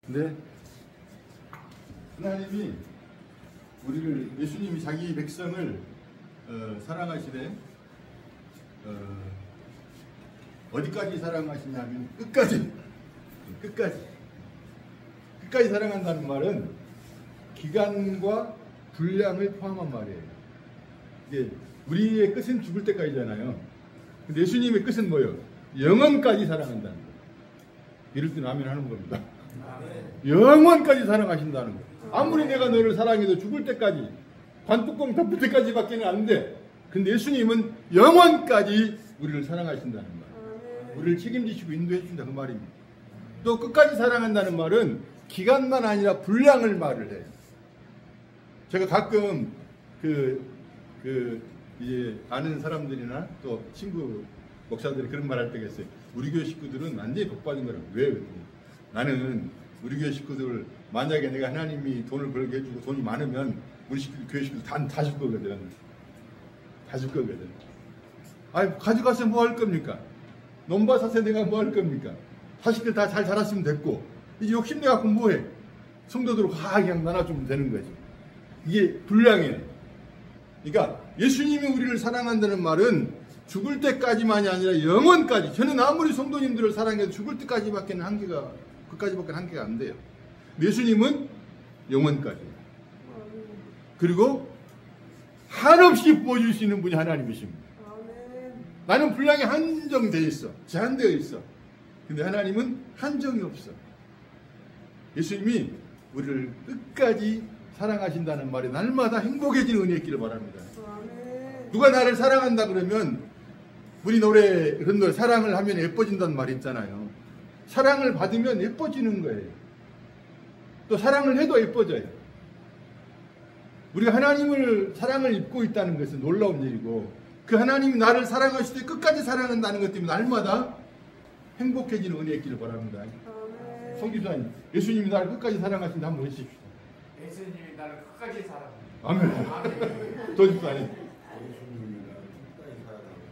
근데 하나님이 우리를, 예수님이 자기 백성을 사랑하시되 어디까지 사랑하시냐면 끝까지 사랑한다는 말은 기간과 분량을 포함한 말이에요. 이게 우리의 끝은 죽을 때까지잖아요. 근데 예수님의 끝은 뭐예요? 영원까지 사랑한다는 거예요. 이럴 때 아멘 하는 겁니다. 영원까지 사랑하신다는 거예요. 아무리 내가 너를 사랑해도 죽을 때까지, 관뚜껑 덮을 때까지밖에는 안 돼. 근데 예수님은 영원까지 우리를 사랑하신다는 말이에요. 우리를 책임지시고 인도해 주신다 그 말입니다. 또 끝까지 사랑한다는 말은 기간만 아니라 분량을 말을 해요. 제가 가끔 이제 아는 사람들이나 또 친구 목사들이 그런 말 할 때가 있어요. 우리 교회 식구들은 완전히 복받은 거라고. 왜? 나는 우리 교회 식구들, 만약에 내가 하나님이 돈을 벌게 해주고 돈이 많으면 우리 교회 식구들 다 줄 거거든. 다 줄 거거든. 아니, 가져가서 뭐 할 겁니까? 논밭 사서 내가 뭐 할 겁니까? 자식들 다 잘 자랐으면 됐고, 이제 욕심내갖고 뭐해? 성도들 다 그냥 나눠주면 되는 거지. 이게 분량이에요. 그러니까 예수님이 우리를 사랑한다는 말은 죽을 때까지만이 아니라 영원까지. 저는 아무리 성도님들을 사랑해도 죽을 때까지밖에는 그까지밖에 한계가 안 돼요. 예수님은 영원까지. 그리고 한없이 부어주시는 분이 하나님이십니다. 나는 분량이 한정되어 있어. 제한되어 있어. 근데 하나님은 한정이 없어. 예수님이 우리를 끝까지 사랑하신다는 말이 날마다 행복해지는 은혜가 있기를 바랍니다. 누가 나를 사랑한다 그러면, 우리 그런 노래 사랑을 하면 예뻐진다는 말이 있잖아요. 사랑을 받으면 예뻐지는 거예요. 또 사랑을 해도 예뻐져요. 우리가 사랑을 입고 있다는 것은 놀라운 일이고, 그 하나님이 나를 사랑하실 때 끝까지 사랑한다는 것 때문에 날마다 행복해지는 은혜가 있기를 바랍니다. 성기사님, 예수님이 나를 끝까지 사랑하신다 한번 해주십시오. 예수님이 나를 끝까지 사랑합니다. 아멘. 도집사님.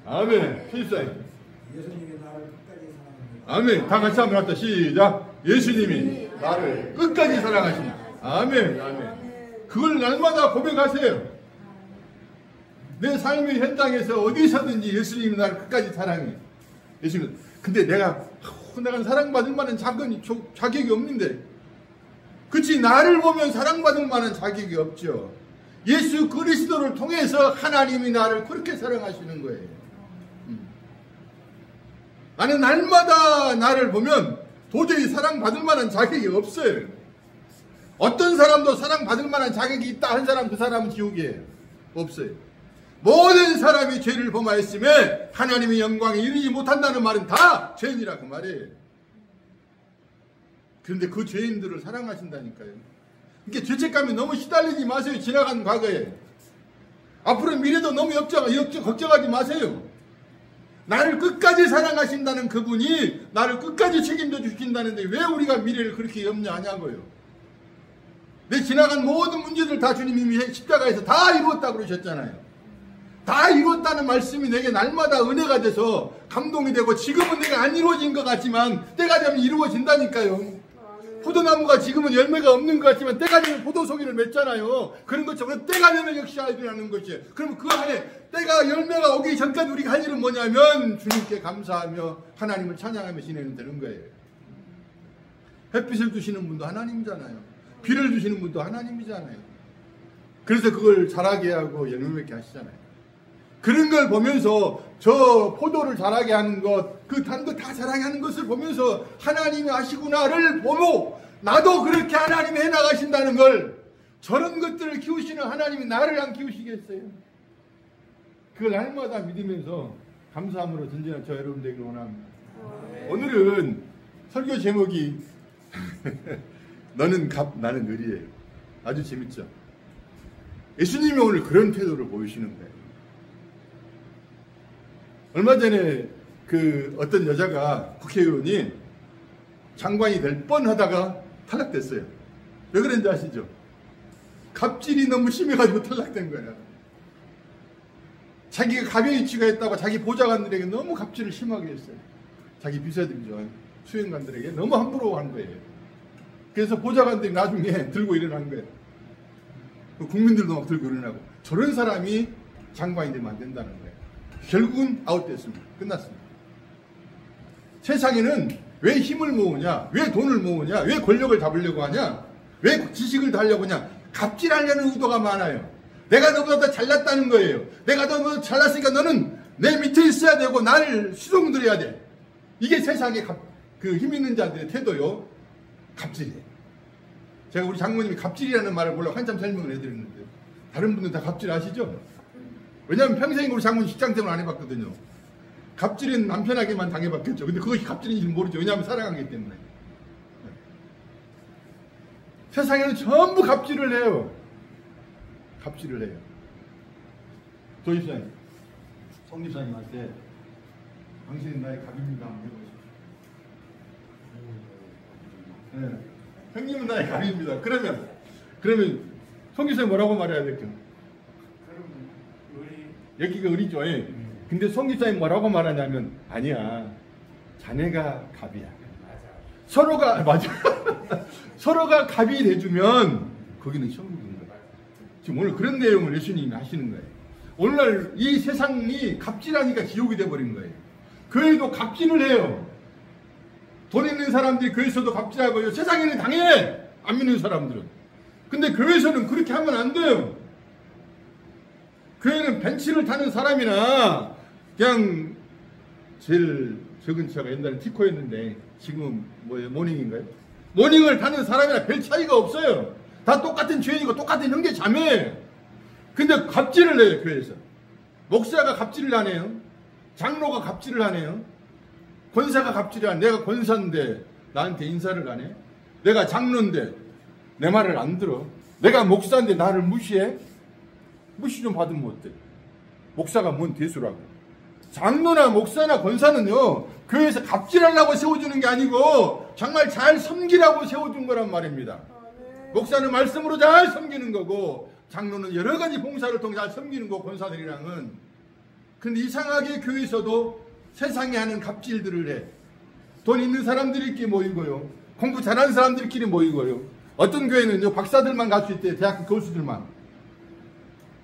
아멘. 필사님. 예수님이 나를 끝까지 사랑합니다. 아멘. 다 같이 한번 합시다. 시작. 예수님이 나를 끝까지 사랑하신다. 아멘. 아멘. 그걸 날마다 고백하세요. 내 삶의 현장에서 어디서든지 예수님이 나를 끝까지 사랑해. 예수님. 근데 내가 사랑받을 만한 자격이 없는데. 그치, 나를 보면 사랑받을 만한 자격이 없죠. 예수 그리스도를 통해서 하나님이 나를 그렇게 사랑하시는 거예요. 나는 날마다 나를 보면 도저히 사랑받을 만한 자격이 없어요. 어떤 사람도 사랑받을 만한 자격이 있다 한 사람, 그 사람은 지옥이에요. 없어요. 모든 사람이 죄를 범하였음에 하나님의 영광에 이르지 못한다는 말은 다 죄인이라고 말이에요. 그런데 그 죄인들을 사랑하신다니까요. 그러니까 죄책감에 너무 시달리지 마세요. 지나간 과거에. 앞으로 미래도 너무 걱정하지 마세요. 나를 끝까지 사랑하신다는 그분이 나를 끝까지 책임져 주신다는데 왜 우리가 미래를 그렇게 염려하냐고요. 내 지나간 모든 문제들 다 주님이 십자가에서 다 이루었다고 그러셨잖아요. 다 이루었다는 말씀이 내게 날마다 은혜가 돼서 감동이 되고, 지금은 내가 안 이루어진 것 같지만 때가 되면 이루어진다니까요. 포도나무가 지금은 열매가 없는 것 같지만 때가 되면 포도송이를 맺잖아요. 그런 것처럼 때가 되면 역시 일어나는 것이에요. 그럼 그 안에 때가 열매가 오기 전까지 우리가 할 일은 뭐냐면 주님께 감사하며 하나님을 찬양하며 지내면 되는 거예요. 햇빛을 주시는 분도 하나님이잖아요. 비를 주시는 분도 하나님이잖아요. 그래서 그걸 자라게 하고 열매 맺게 하시잖아요. 그런 걸 보면서 저 포도를 자라게 하는 것, 그 단도 다 자라게 하는 것을 보면서 하나님이 하시구나를 보고 나도 그렇게 하나님이 해나가신다는 걸, 저런 것들을 키우시는 하나님이 나를 안 키우시겠어요? 그걸 날마다 믿으면서 감사함으로 전진한 저 여러분 되기를 원합니다. 오늘은 설교 제목이 너는 갑 나는 을이에요. 아주 재밌죠? 예수님이 오늘 그런 태도를 보이시는 거예요. 얼마 전에 어떤 여자가, 국회의원이 장관이 될 뻔하다가 탈락됐어요. 왜 그런지 아시죠? 갑질이 너무 심해가지고 탈락된 거예요. 자기가 갑의 위치가 있다고 자기 보좌관들에게 너무 갑질을 심하게 했어요. 자기 비서들이죠. 수행관들에게 너무 함부로 한 거예요. 그래서 보좌관들이 나중에 들고 일어난 거예요. 국민들도 막 들고 일어나고. 저런 사람이 장관이 되면 안 된다는 거예요. 결국은 아웃됐습니다. 끝났습니다. 세상에는 왜 힘을 모으냐, 왜 돈을 모으냐, 왜 권력을 잡으려고 하냐, 왜 지식을 달려고 하냐, 갑질하려는 의도가 많아요. 내가 너보다 더 잘났다는 거예요. 내가 너보다 잘났으니까 너는 내 밑에 있어야 되고 나를 수동들여야 돼. 이게 세상의 그 힘 있는 자들의 태도요. 갑질이에요. 제가 우리 장모님이 갑질이라는 말을 몰라 한참 설명을 해드렸는데 다른 분들 다 갑질 아시죠? 왜냐하면 평생 우리 장모님 직장 생활 안 해봤거든요. 갑질은 남편에게만 당해봤겠죠. 근데 그것이 갑질인지 모르죠. 왜냐하면 사랑하기 때문에. 세상에는 전부 갑질을 해요. 갑질을 해요. 조집사님, 성집사님한테 당신은 나의 갑입니다. 한번 해보십시오. 네. 형님은 나의 갑입니다. 그러면 성집사님 뭐라고 말해야 될까요? 여기가 의리죠. 예. 근데 성집사님 뭐라고 말하냐면 아니야. 자네가 갑이야. 서로가 맞아. 서로가 갑이 돼주면 거기는 천국인 거야. 지금 오늘 그런 내용을 예수님이 하시는 거예요. 오늘날 이 세상이 갑질하니까 지옥이 돼버린 거예요. 교회도 갑질을 해요. 돈 있는 사람들이 교회에서도 갑질하고요. 세상에는 당해. 안 믿는 사람들은. 근데 교회에서는 그렇게 하면 안 돼요. 교회는 벤츠를 타는 사람이나 그냥 제일 적은 차가 옛날에 티코였는데 지금은 뭐예요? 모닝인가요? 모닝을 타는 사람이나 별 차이가 없어요. 다 똑같은 죄인이고 똑같은 형제 자매예요. 근데 갑질을 해요. 교회에서. 목사가 갑질을 하네요. 장로가 갑질을 하네요. 권사가 갑질을 하네. 내가 권사인데 나한테 인사를 하네. 내가 장로인데 내 말을 안 들어. 내가 목사인데 나를 무시해. 무시 좀 받으면 어때? 목사가 뭔 대수라고. 장로나 목사나 권사는요, 교회에서 갑질하려고 세워주는 게 아니고 정말 잘 섬기라고 세워준 거란 말입니다. 목사는 말씀으로 잘 섬기는 거고 장로는 여러 가지 봉사를 통해 잘 섬기는 거고 권사들이랑은. 근데 이상하게 교회에서도 세상에 하는 갑질들을 해. 돈 있는 사람들끼리 모이고요. 공부 잘하는 사람들끼리 모이고요. 어떤 교회는요, 박사들만 갈 수 있대요. 대학교 교수들만.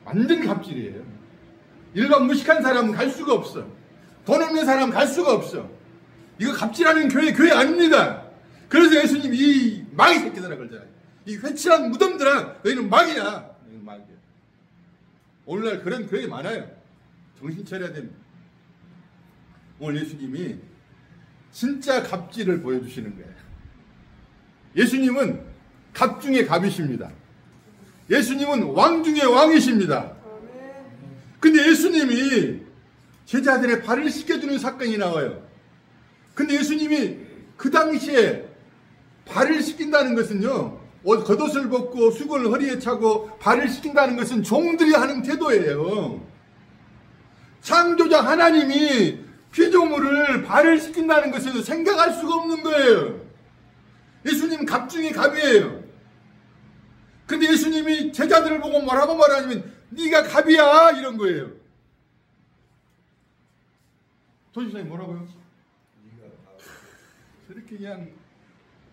완전 갑질이에요. 일반 무식한 사람은 갈 수가 없어. 돈 없는 사람은 갈 수가 없어. 이거 갑질하는 교회 아닙니다. 그래서 예수님이 이 마귀 새끼들아 그러잖아요. 이 회칠한 무덤들아 너희는 마귀야. 너희는 마귀야. 오늘날 그런 교회 많아요. 정신 차려야 됩니다. 오늘 예수님이 진짜 갑질을 보여주시는 거예요. 예수님은 갑 중에 갑이십니다. 예수님은 왕 중에 왕이십니다. 근데 예수님이 제자들의 발을 씻겨주는 사건이 나와요. 근데 예수님이 그 당시에 발을 씻긴다는 것은요, 겉옷을 벗고 수건을 허리에 차고 발을 씻긴다는 것은 종들이 하는 태도예요. 창조자 하나님이 피조물을 발을 씻긴다는 것은 생각할 수가 없는 거예요. 예수님 갑 중에 갑이에요. 근데 예수님이 제자들을 보고 뭐라고 말하냐면 네가 갑이야 이런 거예요. 도지사님 뭐라고요? 저렇게 그냥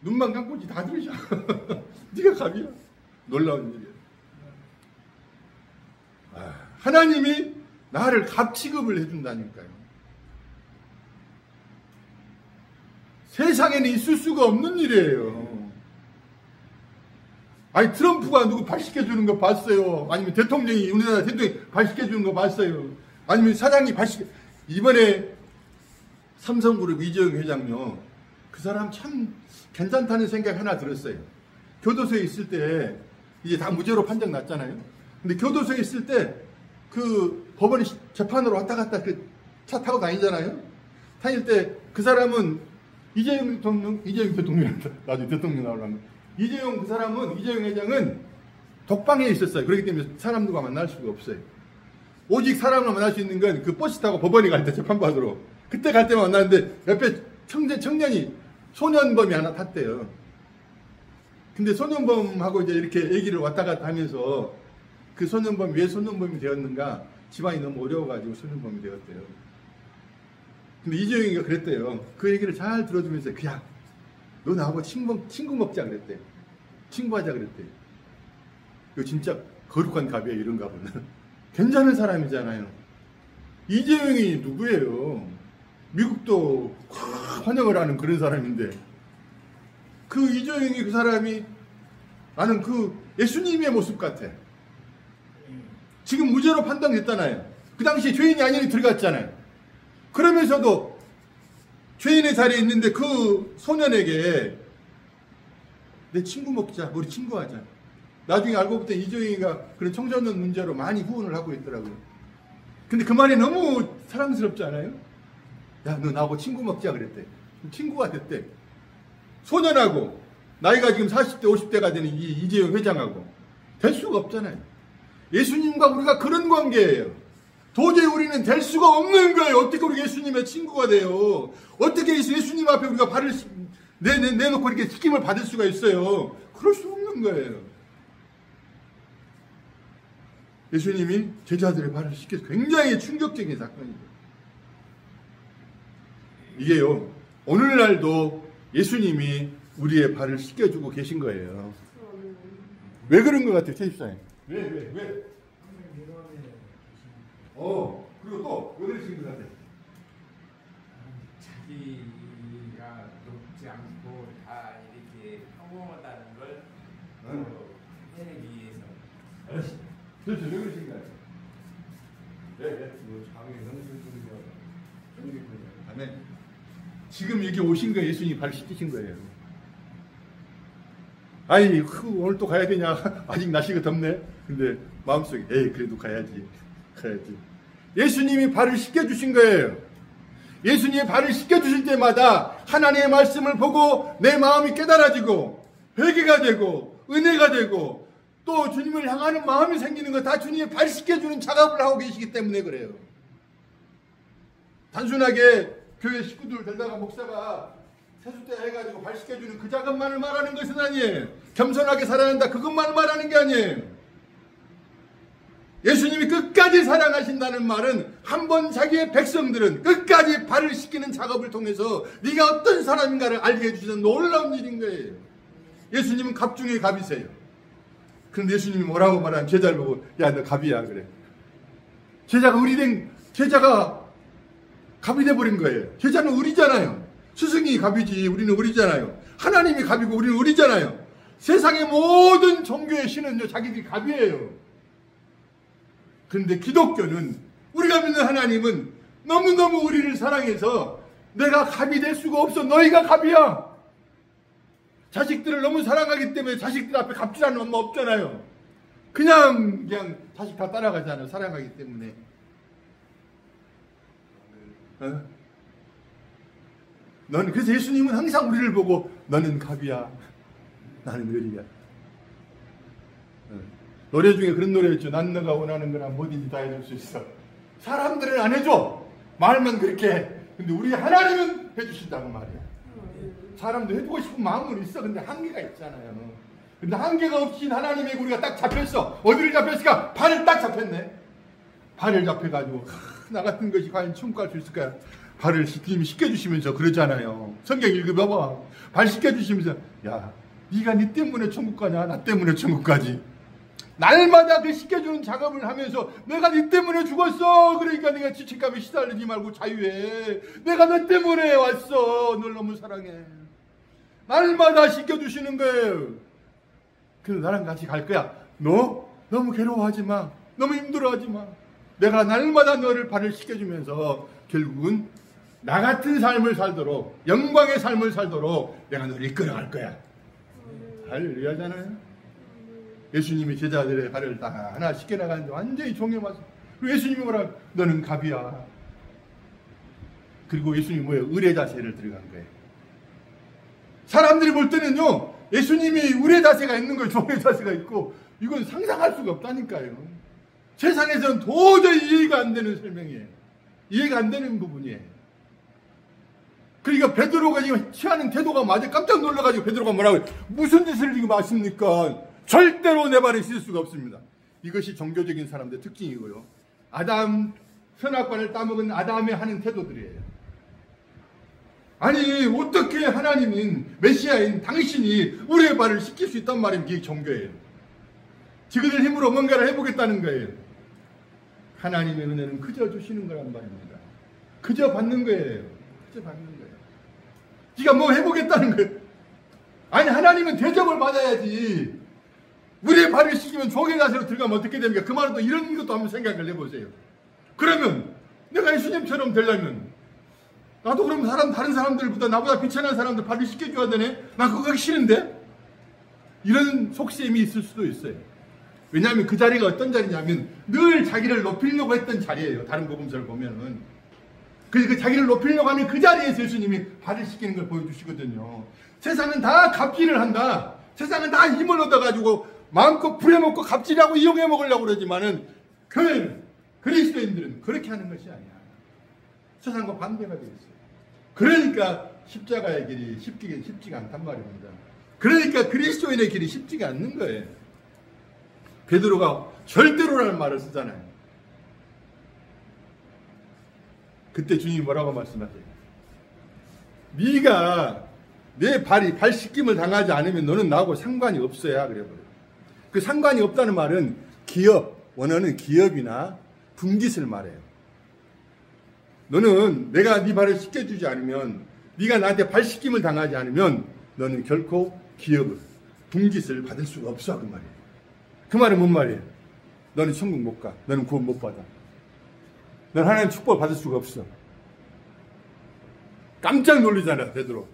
눈만 감고지 다 들으셔. 네가 갑이야. 놀라운 일이에요. 하나님이 나를 갑 취급을 해준다니까요. 세상에는 있을 수가 없는 일이에요. 아니 트럼프가 누구 발 씻겨주는 거 봤어요? 아니면 대통령이 우리나라 대통령이 발 씻겨주는 거 봤어요? 아니면 사장이 발 씻겨... 이번에 삼성그룹 이재용 회장요. 그 사람 참 괜찮다는 생각 하나 들었어요. 교도소에 있을 때 이제 다 무죄로 판정 났잖아요. 근데 교도소에 있을 때 그 법원 재판으로 왔다 갔다 그 차 타고 다니잖아요. 다닐 때 그 사람은 이재용 대통령 나중에 대통령 나오려면 이재용 회장은 독방에 있었어요. 그렇기 때문에 사람들과 만날 수가 없어요. 오직 사람을 만날 수 있는 건 그 버스 타고 법원에 갈 때 재판받으러 그때 갈 때만 만나는데 옆에 청년이 소년범이 하나 탔대요. 근데 소년범하고 이제 이렇게 얘기를 왔다 갔다 하면서 그 소년범이 왜 소년범이 되었는가 집안이 너무 어려워가지고 소년범이 되었대요. 근데 이재용이가 그랬대요. 그 얘기를 잘 들어주면서 그냥 너 나하고 친구 먹자 그랬대. 친구하자 그랬대. 이거 진짜 거룩한 갑이야, 이런 갑은. 괜찮은 사람이잖아요. 이재용이 누구예요? 미국도 환영을 하는 그런 사람인데, 그 이재용이 그 사람이 나는 그 예수님의 모습 같아. 지금 무죄로 판단됐잖아요. 그 당시에 죄인이 아니니 들어갔잖아요. 그러면서도 죄인의 자리에 있는데 그 소년에게 내 친구 먹자, 우리 친구하자. 나중에 알고 보니 이재용이가 그런 청소년 문제로 많이 후원을 하고 있더라고요. 근데 그 말이 너무 사랑스럽지 않아요? 야, 너 나하고 친구 먹자 그랬대. 친구가 됐대. 소년하고 나이가 지금 40대 50대가 되는 이 이재용 회장하고 될 수가 없잖아요. 예수님과 우리가 그런 관계예요. 도저히 우리는 될 수가 없는 거예요. 어떻게 우리 예수님의 친구가 돼요? 어떻게 예수님 앞에 우리가 발을 내놓고 이렇게 시킴을 받을 수가 있어요? 그럴 수 없는 거예요. 예수님이 제자들의 발을 씻겨서 굉장히 충격적인 사건이죠. 이게요, 오늘날도 예수님이 우리의 발을 씻겨주고 계신 거예요. 왜 그런 것 같아요, 최집사님? 왜? 그리고 또 왜 그러신 것 같아요? 자기가 높지 않고 다 이렇게 평범하다는 걸 해내기 위해서. 도대체 왜 그러신 것 같아요? 아멘. 지금 여기 오신 거예요. 예수님이 발 씻기신 거예요. 아니, 오늘 또 가야 되냐? 아직 날씨가 덥네. 근데 마음속에 그래도 가야지. 예수님이 발을 씻겨주신 거예요. 예수님이 발을 씻겨주실 때마다 하나님의 말씀을 보고 내 마음이 깨달아지고 회개가 되고 은혜가 되고 또 주님을 향하는 마음이 생기는 거 다 주님이 발 씻겨주는 작업을 하고 계시기 때문에 그래요. 단순하게 교회 식구들 데려다가 목사가 세숫대 해가지고 발 씻겨주는 그 작업만을 말하는 것은 아니에요. 겸손하게 살아야 한다, 그것만을 말하는 게 아니에요. 예수님이 끝까지 사랑하신다는 말은 한번 자기의 백성들은 끝까지 발을 씻기는 작업을 통해서 네가 어떤 사람인가를 알게 해주시는 놀라운 일인 거예요. 예수님은 갑 중에 갑이세요. 그런데 예수님이 뭐라고 말하면 제자를 보고 야, 너 갑이야 그래. 제자가 갑이 돼버린 거예요. 제자는 을이잖아요. 스승이 갑이지 우리는 을이잖아요. 하나님이 갑이고 우리는 을이잖아요. 세상의 모든 종교의 신은요 자기들이 갑이에요. 그런데 기독교는 우리가 믿는 하나님은 너무너무 우리를 사랑해서 내가 갑이 될 수가 없어. 너희가 갑이야. 자식들을 너무 사랑하기 때문에 자식들 앞에 갑질하는 엄마 없잖아요. 그냥 자식 다 따라가잖아요. 사랑하기 때문에. 그래서 예수님은 항상 우리를 보고 너는 갑이야. 나는 을이야. 노래 중에 그런 노래 있죠. 난 너가 원하는 거나 뭐든지 다 해줄 수 있어. 사람들은 안 해줘. 말만 그렇게 해. 근데 우리 하나님은 해주신다고 말이야. 사람도 해주고 싶은 마음은 있어. 근데 한계가 있잖아요. 근데 한계가 없인 하나님에게 우리가 딱 잡혔어. 어디를 잡혔을까? 발을 딱 잡혔네. 발을 잡혀가지고 나 같은 것이 과연 천국 갈 수 있을까? 발을 주님이 씻겨주시면서 그러잖아요. 성경 읽어봐봐. 발 씻겨주시면서 야, 네가 네 때문에 천국 가냐? 나 때문에 천국 가지. 날마다 그 씻겨주는 작업을 하면서 내가 네 때문에 죽었어. 그러니까 네가 지책감에 시달리지 말고 자유해. 내가 너 때문에 왔어. 널 너무 사랑해. 날마다 씻겨주시는 거예요. 그래서 나랑 같이 갈 거야. 너 너무 괴로워하지 마. 너무 힘들어하지 마. 내가 날마다 너를 발을 씻겨주면서 결국은 나 같은 삶을 살도록 영광의 삶을 살도록 내가 너를 이끌어갈 거야. 할렐루야잖아요. 예수님이 제자들의 발을 다 하나 씻겨나가는데 완전히 종려맞아. 그리고 예수님이 뭐라? 너는 갑이야. 그리고 예수님이 뭐예요? 의뢰 자세를 들어간 거예요. 사람들이 볼 때는요, 예수님이 의뢰 자세가 있는 거예요. 종의 자세가 있고, 이건 상상할 수가 없다니까요. 세상에서는 도저히 이해가 안 되는 설명이에요. 이해가 안 되는 부분이에요. 그러니까 베드로가 지금 취하는 태도가 맞아. 깜짝 놀라가지고 베드로가 뭐라고 해요? 무슨 짓을 지금 하십니까? 절대로 내 발에 씻을 수가 없습니다. 이것이 종교적인 사람들의 특징이고요. 아담 선악과를 따먹은 아담이 하는 태도들이에요. 아니 어떻게 하나님인 메시아인 당신이 우리의 발을 씻길 수 있단 말이에요. 이게 종교예요. 지그들 힘으로 뭔가를 해보겠다는 거예요. 하나님의 은혜는 그저 주시는 거란 말입니다. 그저 받는 거예요. 그저 받는 거예요. 네가 뭐 해보겠다는 거예요. 아니 하나님은 대접을 받아야지. 우리의 발을 씻기면 종의 자세로 들어가면 어떻게 됩니까? 그 말은 또 이런 것도 한번 생각을 해보세요. 그러면 내가 예수님처럼 되려면 나도 그럼 다른 사람들보다 나보다 비천한 사람들 발을 씻겨줘야 되네? 난 그거 하기 싫은데? 이런 속셈이 있을 수도 있어요. 왜냐하면 그 자리가 어떤 자리냐면 늘 자기를 높이려고 했던 자리예요. 다른 복음서를 보면은. 그 자기를 높이려고 하는 그 자리에서 예수님이 발을 씻기는 걸 보여주시거든요. 세상은 다 갑질을 한다. 세상은 다 힘을 얻어가지고 마음껏 부려먹고 갑질하고 이용해 먹으려고 그러지만은 교회는, 그리스도인들은 그렇게 하는 것이 아니야. 세상과 반대가 되어 있어요. 그러니까 십자가의 길이 쉽지가 않단 말입니다. 그러니까 그리스도인의 길이 쉽지가 않는 거예요. 베드로가 절대로라는 말을 쓰잖아요. 그때 주님이 뭐라고 말씀하세요? 네가 내 발 씻김을 당하지 않으면 너는 나하고 상관이 없어야 그래버려요. 그 상관이 없다는 말은 원어는 기업이나 분깃을 말해요. 너는 내가 네 발을 씻겨주지 않으면, 네가 나한테 발 씻김을 당하지 않으면 너는 결코 기업을, 분깃을 받을 수가 없어. 그 말이에요. 그 말은 뭔 말이에요? 너는 천국 못 가. 너는 구원 못 받아. 넌 하나님 축복을 받을 수가 없어. 깜짝 놀리잖아, 베드로.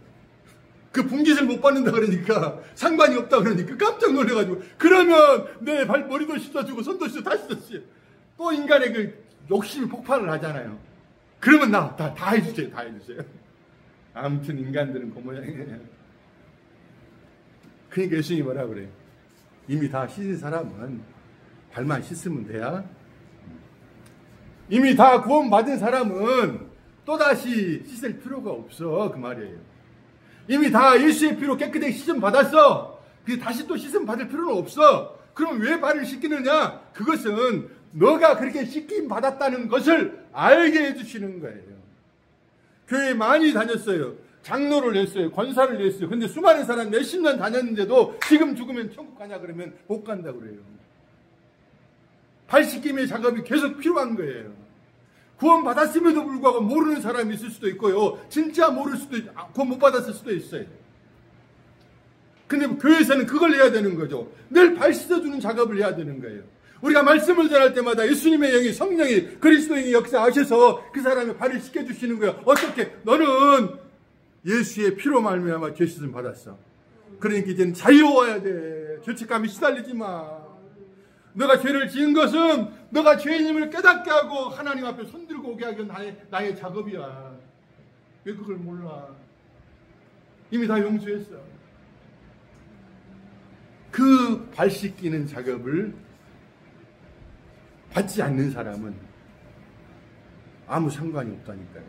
그 분깃을 못 받는다 그러니까, 상관이 없다 그러니까 깜짝 놀래가지고, 그러면 내 머리도 씻어주고 손도 씻어 다 씻었어요. 또 인간의 그 욕심이 폭발을 하잖아요. 그러면 다 해주세요. 다 해주세요. 아무튼 인간들은 그 모양이에요. 그러니까 예수님이 뭐라 그래요? 이미 다 씻은 사람은 발만 씻으면 돼야. 이미 다 구원받은 사람은 또다시 씻을 필요가 없어. 그 말이에요. 이미 다 예수의 피로 깨끗하게 씻음 받았어. 다시 또 씻음 받을 필요는 없어. 그럼 왜 발을 씻기느냐? 그것은 너가 그렇게 씻김 받았다는 것을 알게 해주시는 거예요. 교회 많이 다녔어요. 장로를 했어요. 권사를 했어요. 근데 수많은 사람 몇십 년 다녔는데도 지금 죽으면 천국 가냐 그러면 못 간다 그래요. 발 씻김의 작업이 계속 필요한 거예요. 구원 받았음에도 불구하고 모르는 사람이 있을 수도 있고요. 진짜 모를 수도 있고, 구원 못 받았을 수도 있어요. 근데 교회에서는 그걸 해야 되는 거죠. 늘 발 씻어주는 작업을 해야 되는 거예요. 우리가 말씀을 전할 때마다 예수님의 영이, 성령이, 그리스도인이 역사하셔서 그 사람의 발을 씻겨주시는 거예요. 어떻게? 너는 예수의 피로 말미암아 죄 씻음 받았어. 그러니까 이제는 자유로워야 돼. 죄책감이 시달리지 마. 너가 죄를 지은 것은 너가 죄인임을 깨닫게 하고 하나님 앞에 손들고 오게 하기 나의 작업이야. 왜 그걸 몰라? 이미 다 용서했어. 그 발 씻기는 작업을 받지 않는 사람은 아무 상관이 없다니까요.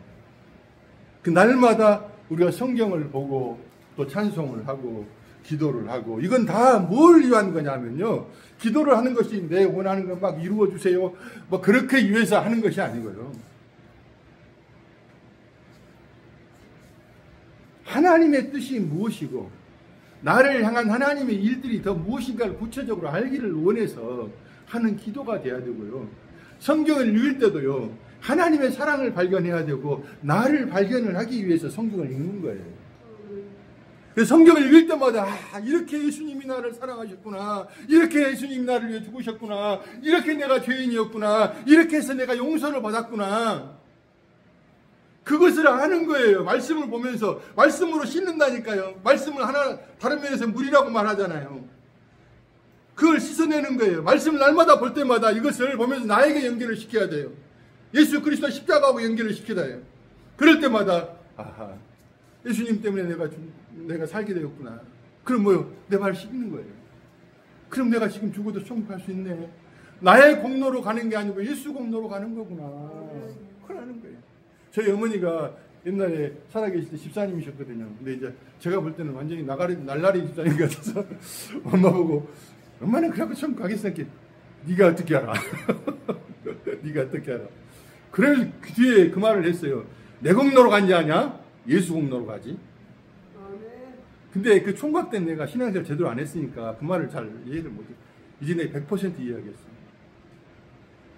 그 날마다 우리가 성경을 보고 또 찬송을 하고 기도를 하고, 이건 다 뭘 위한 거냐면요, 기도를 하는 것이 내 원하는 걸 막 이루어 주세요 뭐 그렇게 위해서 하는 것이 아니고요, 하나님의 뜻이 무엇이고 나를 향한 하나님의 일들이 더 무엇인가를 구체적으로 알기를 원해서 하는 기도가 돼야 되고요, 성경을 읽을 때도요 하나님의 사랑을 발견해야 되고 나를 발견을 하기 위해서 성경을 읽는 거예요. 그래서 성경을 읽을 때마다 이렇게 예수님이 나를 사랑하셨구나, 이렇게 예수님이 나를 위해 죽으셨구나, 이렇게 내가 죄인이었구나, 이렇게 해서 내가 용서를 받았구나, 그것을 아는 거예요. 말씀을 보면서. 말씀으로 씻는다니까요. 말씀을 다른 면에서 물이라고 말하잖아요. 그걸 씻어내는 거예요. 말씀을 날마다 볼 때마다 이것을 보면서 나에게 연결을 시켜야 돼요. 예수 그리스도 십자가하고 연결을 시켜야 해요. 그럴 때마다 예수님 때문에 내가 살게 되었구나. 그럼 뭐요? 내 발 씻는 거예요. 그럼 내가 지금 죽어도 천국 갈 수 있네. 나의 공로로 가는 게 아니고 예수 공로로 가는 거구나. 그걸 아는 거예요. 저희 어머니가 옛날에 살아계실 때 집사님이셨거든요. 근데 이제 제가 볼 때는 완전히 날라리 집사님 같아서 엄마 보고, 엄마는 그래갖고 천국 가겠어. 네가 어떻게 알아? 네가 어떻게 알아? 그래서 그 뒤에 그 말을 했어요. 내 공로로 간지 아냐? 예수 공로로 가지? 근데 그 총각 때 내가 신앙생활 제대로 안 했으니까 그 말을 잘 이해를 못해. 이제 내가 100% 이해하겠어.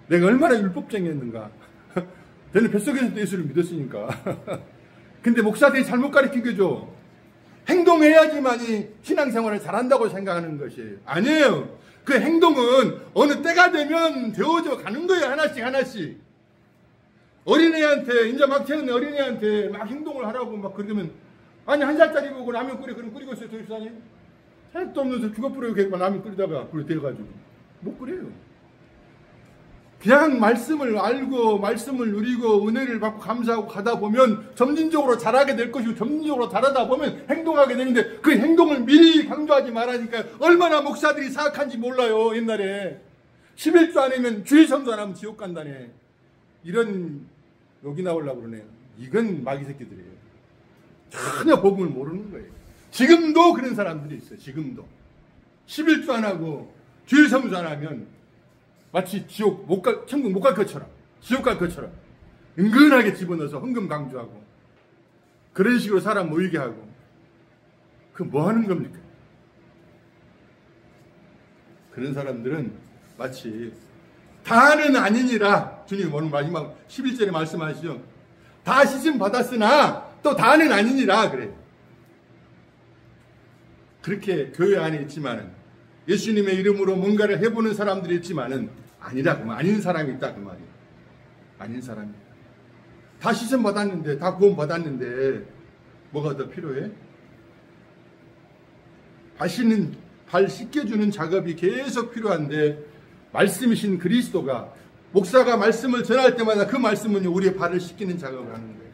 내가 얼마나 율법쟁이였는가. 저는 뱃속에서도 예수를 믿었으니까. 근데 목사들이 잘못 가르친 거죠. 행동해야지만이 신앙생활을 잘한다고 생각하는 것이에요. 아니에요. 그 행동은 어느 때가 되면 되어져 가는 거예요. 하나씩 하나씩. 어린애한테, 이제 막 태어난 어린애한테 막 행동을 하라고 막 그러면, 아니, 1살짜리 보고 라면 끓여, 그럼 끓이고 있어요, 도입사님? 택도 없는서 죽어버리고 라면 끓이다가, 그래, 되어가지고. 못 끓여요. 그냥 말씀을 알고, 말씀을 누리고, 은혜를 받고 감사하고 가다 보면 점진적으로 잘하게 될 것이고, 점진적으로 잘하다 보면 행동하게 되는데, 그 행동을 미리 강조하지 말라니까, 얼마나 목사들이 사악한지 몰라요, 옛날에. 11조 안 하면, 주일 성도 안 하면 지옥 간다네. 이런, 여기 나오려고 그러네요. 이건 마귀 새끼들이에요. 전혀 복음을 모르는 거예요. 지금도 그런 사람들이 있어요. 지금도. 11조 안 하고 주일 성수 안 하면 마치 천국 못 갈 것처럼, 지옥 갈 것처럼 은근하게 집어넣어서 헌금 강조하고 그런 식으로 사람 모이게 하고, 그 뭐 하는 겁니까? 그런 사람들은 마치 다는 아니니라. 주님 오늘 마지막 11절에 말씀하시죠. 다 시씀 받았으나 또 다는 아니니라 그래요. 그렇게 교회 안에 있지만은, 예수님의 이름으로 뭔가를 해보는 사람들이 있지만은 아니라, 아닌 사람이 있다 그 말이에요. 아닌 사람이. 다 시선 받았는데, 다 구원 받았는데 뭐가 더 필요해? 발 씻겨주는 작업이 계속 필요한데, 말씀이신 그리스도가, 목사가 말씀을 전할 때마다 그 말씀은 우리의 발을 씻기는 작업을 하는 거예요.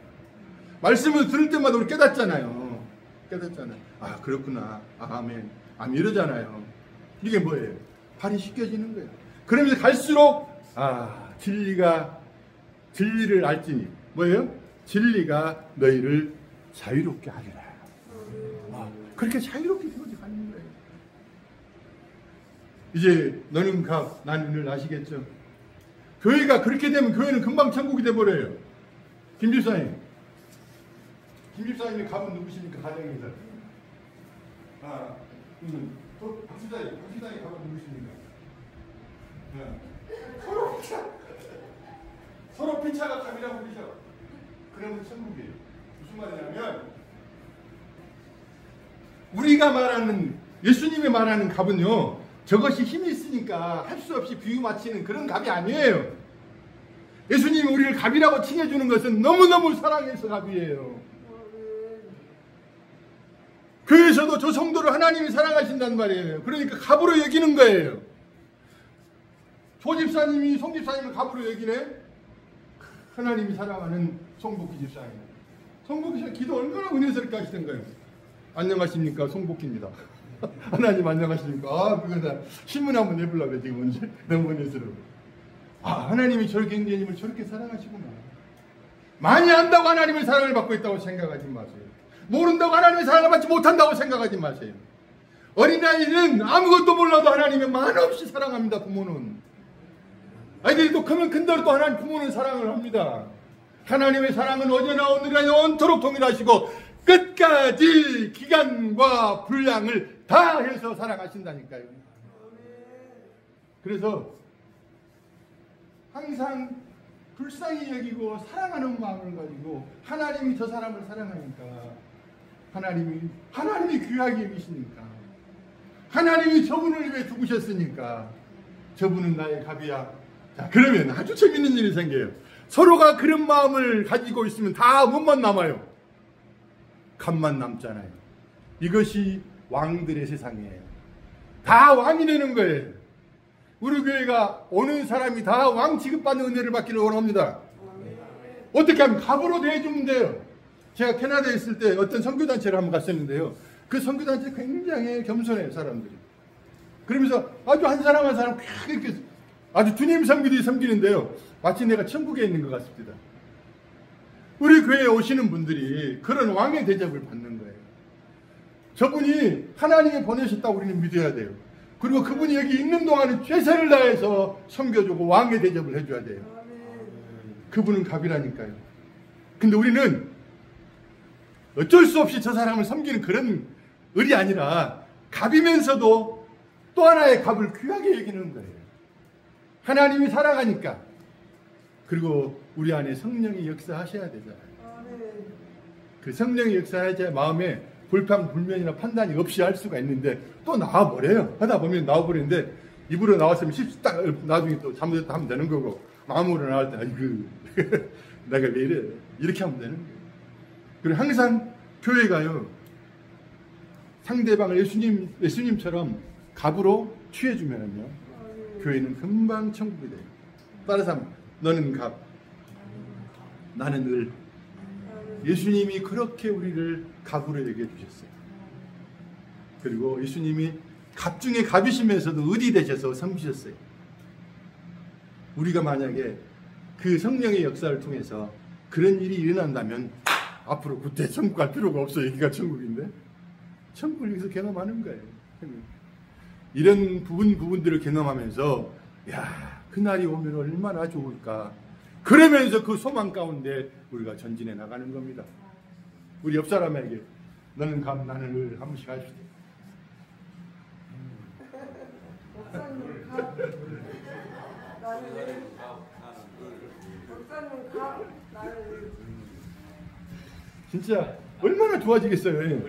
말씀을 들을 때마다 우리 깨닫잖아요. 아, 그렇구나. 아, 아멘. 아멘. 이러잖아요. 이게 뭐예요? 발이 씻겨지는 거예요. 그러면서 갈수록, 진리를 알지니. 뭐예요? 진리가 너희를 자유롭게 하리라. 그렇게 자유롭게 되어져 가는 거예요. 이제 너는 가, 나는 늘 아시겠죠? 교회가 그렇게 되면 교회는 금방 천국이 돼버려요. 김 집사님이 갑은 누구십니까? 가정에서. 박수장이 갑은 누구십니까? 서로 피차가 갑이라고 그러죠. 그러면 천국이에요. 무슨 말이냐면, 우리가 말하는, 예수님이 말하는 갑은요, 저것이 힘이 있으니까 할 수 없이 비유 맞히는 그런 갑이 아니에요. 예수님이 우리를 갑이라고 칭해주는 것은 너무너무 사랑해서 갑이에요. 교회에서도 저 성도를 하나님이 사랑하신단 말이에요. 그러니까 갑으로 여기는 거예요. 조집사님이 송집사님을 갑으로 여기네. 하나님이 사랑하는 송복희 집사님. 송복희 집사님 기도 얼마나 은혜스럽게 하시던가요. 안녕하십니까, 송복희입니다. 하나님 안녕하십니까. 그거다 신문 한번 내보려고 그래 지금 언제. 너무 은혜스러워. 하나님이 저렇게 형제님을 저렇게 사랑하시구나. 많이 안다고 하나님의 사랑을 받고 있다고 생각하지 마세요. 모른다고 하나님의 사랑을 받지 못한다고 생각하지 마세요. 어린아이는 아무것도 몰라도 하나님의 만없이 사랑합니다. 부모는. 아이들이 또 크면 큰대로 또 하나님 부모는 사랑을 합니다. 하나님의 사랑은 어제나 오늘이나 영원토록 동일하시고 끝까지 기간과 분량을 다해서 사랑하신다니까요. 그래서 항상 불쌍히 여기고 사랑하는 마음을 가지고, 하나님이 저 사람을 사랑하니까, 하나님이 귀하게 여기시니까, 하나님이 저분을 위해 죽으셨으니까 저분은 나의 갑이야. 자, 그러면 아주 재밌는 일이 생겨요. 서로가 그런 마음을 가지고 있으면 다 뭐만 남아요? 갑만 남잖아요. 이것이 왕들의 세상이에요. 다 왕이 되는 거예요. 우리 교회가 오는 사람이 다 왕 취급받는 은혜를 받기를 원합니다. 어떻게 하면 갑으로 대해주면 돼요. 제가 캐나다에 있을 때 어떤 선교단체를 한번 갔었는데요. 그 선교단체 굉장히 겸손해요, 사람들이. 그러면서 아주 한 사람 한 사람 이렇게 아주 주님 섬기듯이 섬기는데요. 마치 내가 천국에 있는 것 같습니다. 우리 교회에 오시는 분들이 그런 왕의 대접을 받는 거예요. 저분이 하나님이 보내셨다고 우리는 믿어야 돼요. 그리고 그분이 여기 있는 동안은 최선을 다해서 섬겨주고 왕의 대접을 해줘야 돼요. 그분은 갑이라니까요. 근데 우리는 어쩔 수 없이 저 사람을 섬기는 그런 을이 아니라 갑이면서도 또 하나의 갑을 귀하게 여기는 거예요. 하나님이 사랑하니까. 그리고 우리 안에 성령이 역사하셔야 되잖아요. 그 성령이 역사하셔야 마음에 불평불면이나 판단이 없이 할 수가 있는데 또 나와버려요. 하다 보면 나와버리는데 입으로 나왔으면 딱 나중에 또 잘못했다 하면 되는 거고 마음으로 나올 때 아이고 내가 왜 이래 이렇게 하면 되는 거예요. 그리고 항상 교회가요 상대방을 예수님처럼 갑으로 취해주면요 교회는 금방 천국이 돼요. 따라서 너는 갑 나는 을. 예수님이 그렇게 우리를 갑으로 여겨 주셨어요. 그리고 예수님이 갑 중에 갑이시면서도 을이 되셔서 섬기셨어요. 우리가 만약에 그 성령의 역사를 통해서 그런 일이 일어난다면 앞으로 그때 천국 갈 필요가 없어요. 여기가 천국인데 천국을 여기서 경험하는 거예요. 이런 부분들을 경험하면서 야 그날이 오면 얼마나 좋을까. 그러면서 그 소망 가운데 우리가 전진해 나가는 겁니다. 우리 옆 사람에게 너는 갑 나는 을 한 번씩 하십시오. 목사님 갑 나는 을 목사님 갑 나는 을 진짜 얼마나 좋아지겠어요.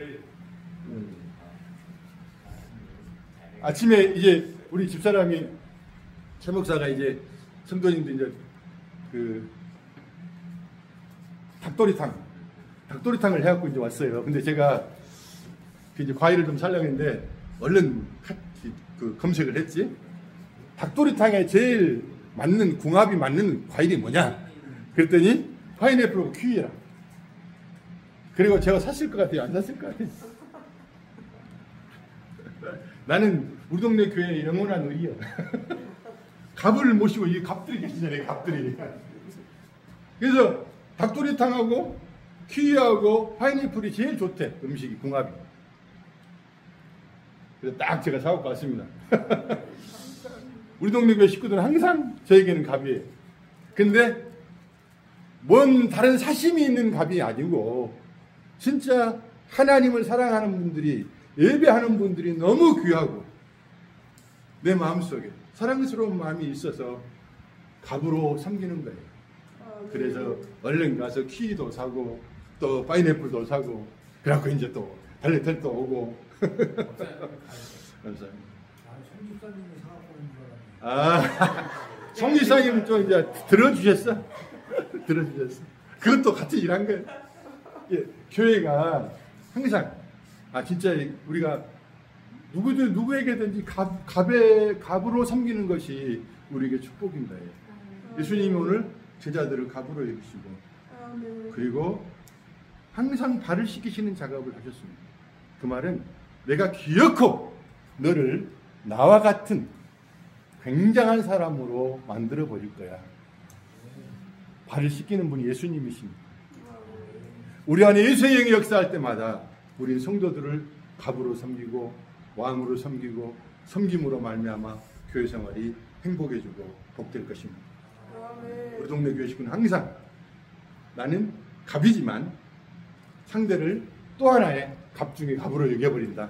아침에 이제 우리 집사람이 최 목사가 이제 성도님도 이제 그 닭도리탕을 해갖고 이제 왔어요. 근데 제가 그 이제 과일을 좀 사려고 했는데 얼른 그 검색을 했지. 닭도리탕에 제일 맞는 궁합이 맞는 과일이 뭐냐? 그랬더니 파인애플하고 키위라. 그리고 제가 샀을 것 같아요? 안 샀을 것 같아요? 나는 우리 동네 교회의 영원한 의리요. 갑을 모시고 이 갑들이 계시잖아요. 갑들이. 그래서 닭도리탕하고 키위하고 파인애플이 제일 좋대. 음식이 궁합이. 그래서 딱 제가 사갖고 왔습니다. 우리 동네 교회 식구들은 항상 저에게는 갑이에요. 근데 뭔 다른 사심이 있는 갑이 아니고 진짜 하나님을 사랑하는 분들이 예배하는 분들이 너무 귀하고 내 마음속에 사랑스러운 마음이 있어서 갑으로 섬기는 거예요. 그래서 얼른 가서 키위도 사고 또 파인애플도 사고 그래갖고 이제 또 달래털도 오고. 감사합니다. 성집사님이 사갖고 오는 줄 알았네. 아, 성집사님은 좀 이제 들어주셨어. 들어주셨어. 그것도 같이 일한 거예요. 예, 교회가 항상 진짜 우리가 누구에게든지 갑으로 섬기는 것이 우리에게 축복인 거예요. 예수님이 오늘 제자들을 갑으로 여기시고 그리고 항상 발을 씻기시는 작업을 하셨습니다. 그 말은 내가 기어코 너를 나와 같은 굉장한 사람으로 만들어 버릴 거야. 발을 씻기는 분이 예수님이십니다. 우리 안에 예수의 영이 역사할 때마다 우리 성도들을 갑으로 섬기고 왕으로 섬기고 섬김으로 말미암아 교회 생활이 행복해지고 복될 것입니다. 우리 동네 교회 식구는 항상 나는 갑이지만 상대를 또 하나의 갑 중에 갑으로 여겨버린다.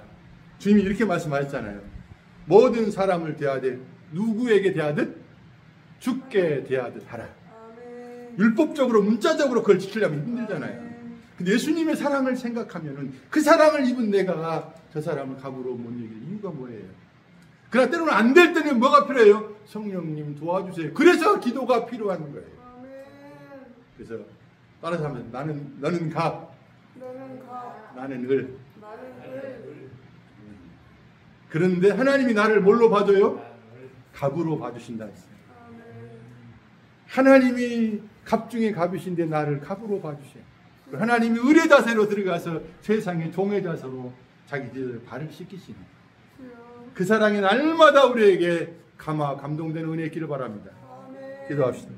주님이 이렇게 말씀하셨잖아요. 모든 사람을 대하되 누구에게 대하듯 주께 대하듯 하라. 율법적으로 문자적으로 그걸 지키려면 힘들잖아요. 근데 예수님의 사랑을 생각하면은 그 사랑을 입은 내가 저 사람을 갑으로 못 이길 이유가 뭐예요? 그러나 때로는 안 될 때는 뭐가 필요해요? 성령님 도와주세요. 그래서 기도가 필요한 거예요. 그래서 따라서 하면 너는 갑, 나는 을. 그런데 하나님이 나를 뭘로 봐줘요? 갑으로 봐주신다 했어요. 하나님이 갑 중에 갑이신데 나를 갑으로 봐주셔요. 하나님이 을의 자세로 들어가서 세상의 종의 자세로 자기들 발을 씻기시는 그 사랑이 날마다 우리에게 감동되는 은혜 있기를 바랍니다. 기도합시다.